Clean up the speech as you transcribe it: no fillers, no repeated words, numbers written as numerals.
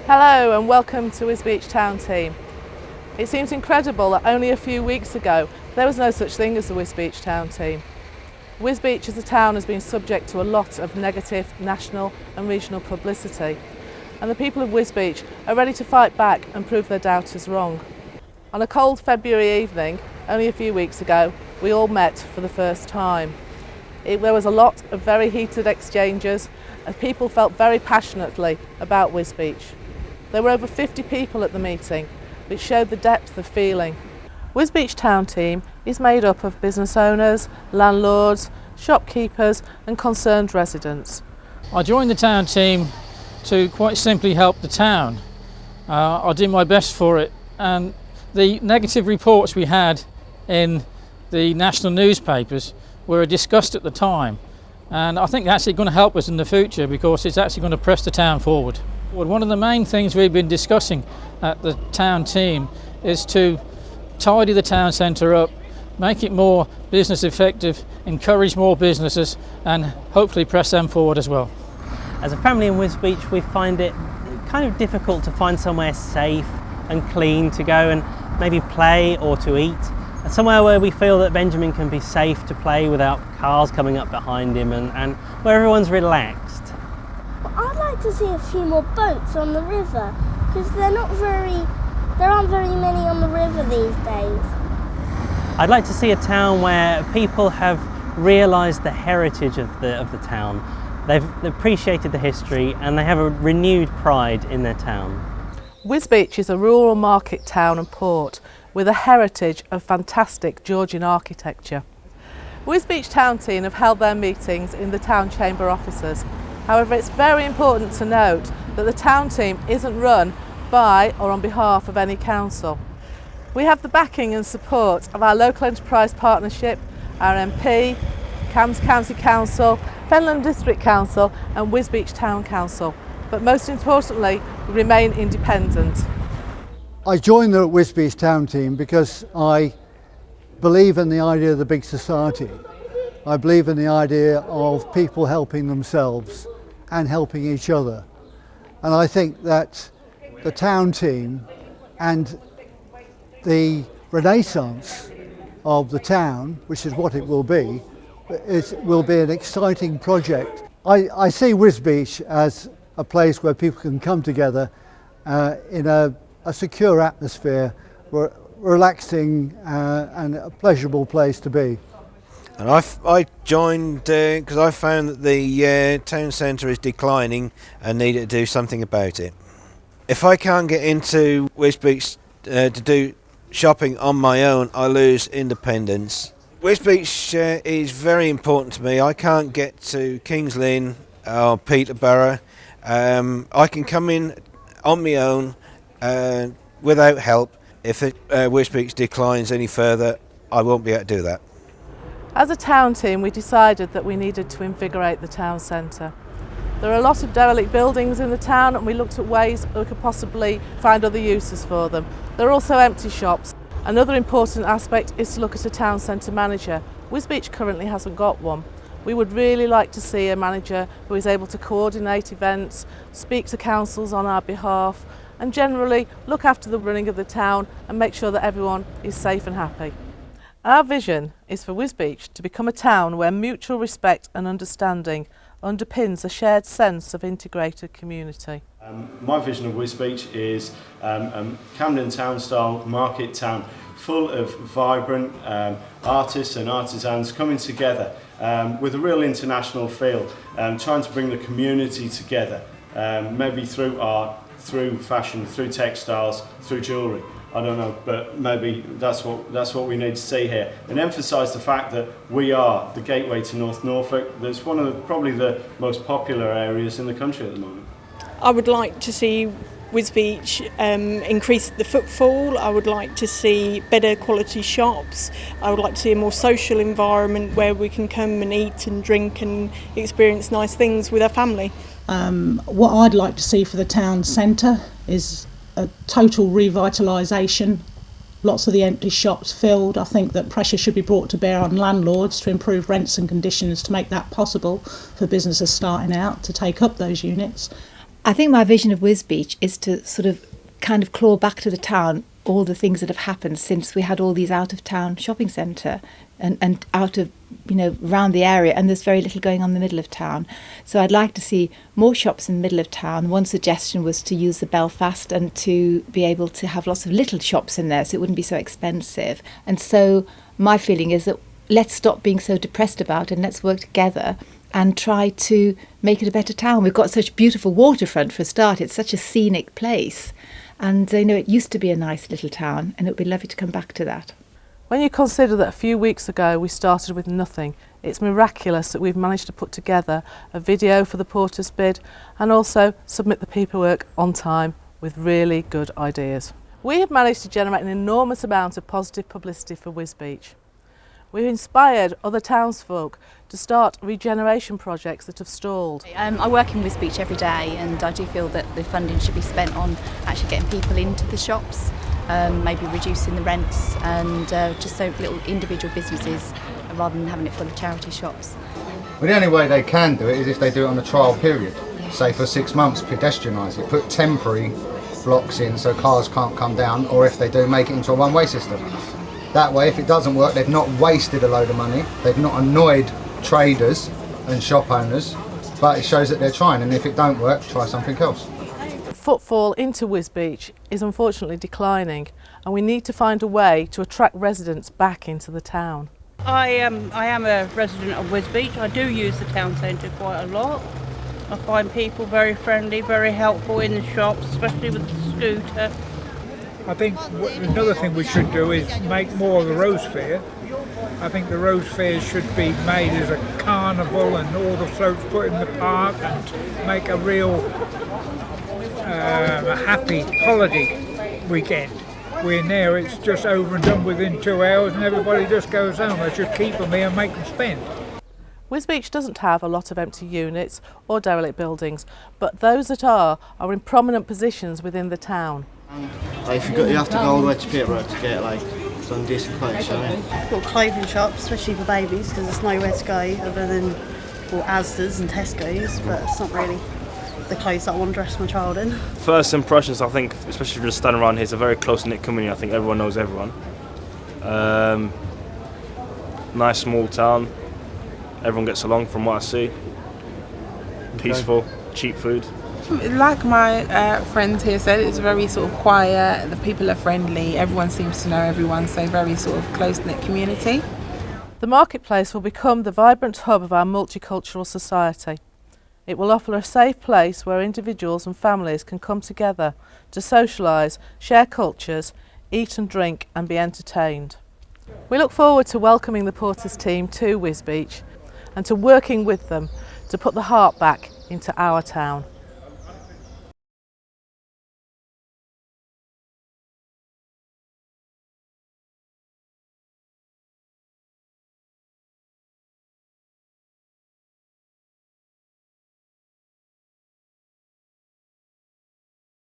Hello and welcome to Wisbech Town Team. It seems incredible that only a few weeks ago there was no such thing as the Wisbech Town Team. Wisbech as a town has been subject to a lot of negative national and regional publicity, and the people of Wisbech are ready to fight back and prove their doubters wrong. On a cold February evening, only a few weeks ago, we all met for the first time. There was a lot of very heated exchanges and people felt very passionately about Wisbech. There were over 50 people at the meeting, which showed the depth of feeling. Wisbech Town Team is made up of business owners, landlords, shopkeepers and concerned residents. I joined the town team to quite simply help the town. I did my best for it, and the negative reports we had in the national newspapers were discussed at the time, and I think that's actually going to help us in the future because it's actually going to press the town forward. One of the main things we've been discussing at the town team is to tidy the town centre up, make it more business effective, encourage more businesses and hopefully press them forward as well. As a family in Wisbech, we find it kind of difficult to find somewhere safe and clean to go and maybe play or to eat. Somewhere where we feel that Benjamin can be safe to play without cars coming up behind him and where everyone's relaxed. I'd like to see a few more boats on the river because there aren't very many on the river these days. I'd like to see a town where people have realised the heritage of the town. They've appreciated the history and they have a renewed pride in their town. Wisbech is a rural market town and port with a heritage of fantastic Georgian architecture. Wisbech Town Team have held their meetings in the Town Chamber offices. However, it's very important to note that the town team isn't run by or on behalf of any council. We have the backing and support of our local enterprise partnership, our MP, Cambs County Council, Fenland District Council and Wisbech Town Council. But most importantly, we remain independent. I joined the Wisbech Town Team because I believe in the idea of the big society. I believe in the idea of people helping themselves and helping each other. And I think that the town team and the renaissance of the town, which is what it will be an exciting project. I see Wisbech as a place where people can come together in a secure atmosphere, relaxing and a pleasurable place to be. And I joined because I found that the town centre is declining and needed to do something about it. If I can't get into Wisbech to do shopping on my own, I lose independence. Wisbech is very important to me. I can't get to Kings Lynn or Peterborough. I can come in on my own without help. If Wisbech declines any further, I won't be able to do that. As a town team, we decided that we needed to invigorate the town centre. There are a lot of derelict buildings in the town and we looked at ways that we could possibly find other uses for them. There are also empty shops. Another important aspect is to look at a town centre manager. Wisbech currently hasn't got one. We would really like to see a manager who is able to coordinate events, speak to councils on our behalf and generally look after the running of the town and make sure that everyone is safe and happy. Our vision is for Wisbech to become a town where mutual respect and understanding underpins a shared sense of integrated community. My vision of Wisbech is a Camden Town style market town full of vibrant artists and artisans coming together with a real international feel, trying to bring the community together, maybe through art, through fashion, through textiles, through jewellery. I don't know, but maybe that's what we need to see here, and emphasise the fact that we are the gateway to North Norfolk. That's one of probably the most popular areas in the country at the moment. I would like to see Wisbech increase the footfall. I would like to see better quality shops. I would like to see a more social environment where we can come and eat and drink and experience nice things with our family. What I'd like to see for the town centre is a total revitalisation, lots of the empty shops filled. I think that pressure should be brought to bear on landlords to improve rents and conditions to make that possible for businesses starting out to take up those units. I think my vision of Wisbech is to sort of kind of claw back to the town all the things that have happened since we had all these out-of-town shopping centre and out of, around the area, and there's very little going on in the middle of town. So I'd like to see more shops in the middle of town. One suggestion was to use the Belfast and to be able to have lots of little shops in there so it wouldn't be so expensive. And so my feeling is that let's stop being so depressed about it and let's work together and try to make it a better town. We've got such beautiful waterfront for a start. It's such a scenic place. And it used to be a nice little town, and it would be lovely to come back to that. When you consider that a few weeks ago we started with nothing, it's miraculous that we've managed to put together a video for the Portas bid and also submit the paperwork on time with really good ideas. We have managed to generate an enormous amount of positive publicity for Wisbech. We've inspired other townsfolk to start regeneration projects that have stalled. I work in Wisbech every day, and I do feel that the funding should be spent on actually getting people into the shops, maybe reducing the rents, and just so little individual businesses rather than having it full of charity shops. Well, the only way they can do it is if they do it on a trial period, say for 6 months, pedestrianise it, put temporary blocks in so cars can't come down, or if they do, make it into a one-way system. That way, if it doesn't work, they've not wasted a load of money, they've not annoyed traders and shop owners, but it shows that they're trying, and if it don't work, try something else. Footfall into Wisbech is unfortunately declining, and we need to find a way to attract residents back into the town. I am a resident of Wisbech. I do use the town centre quite a lot. I find people very friendly, very helpful in the shops, especially with the scooter. I think another thing we should do is make more of the Rose Fair. I think the Rose Fair should be made as a carnival and all the floats put in the park and make a real happy holiday weekend. We're now, it's just over and done within 2 hours and everybody just goes home. I should keep them here and make them spend. Wisbech doesn't have a lot of empty units or derelict buildings, but those that are in prominent positions within the town. You have to go all the way to Peterborough to get some decent clothes, Got clothing shops, especially for babies, because there's nowhere to go other than Asda's and Tesco's, but it's not really the clothes that I want to dress my child in. First impressions, I think, especially if you're just standing around here, it's a very close-knit community. I think everyone knows everyone. Nice small town. Everyone gets along from what I see. Peaceful, cheap food. Like my friend here said, it's very sort of quiet, the people are friendly, everyone seems to know everyone, so very sort of close-knit community. The marketplace will become the vibrant hub of our multicultural society. It will offer a safe place where individuals and families can come together to socialise, share cultures, eat and drink and be entertained. We look forward to welcoming the Portas team to Wisbech and to working with them to put the heart back into our town.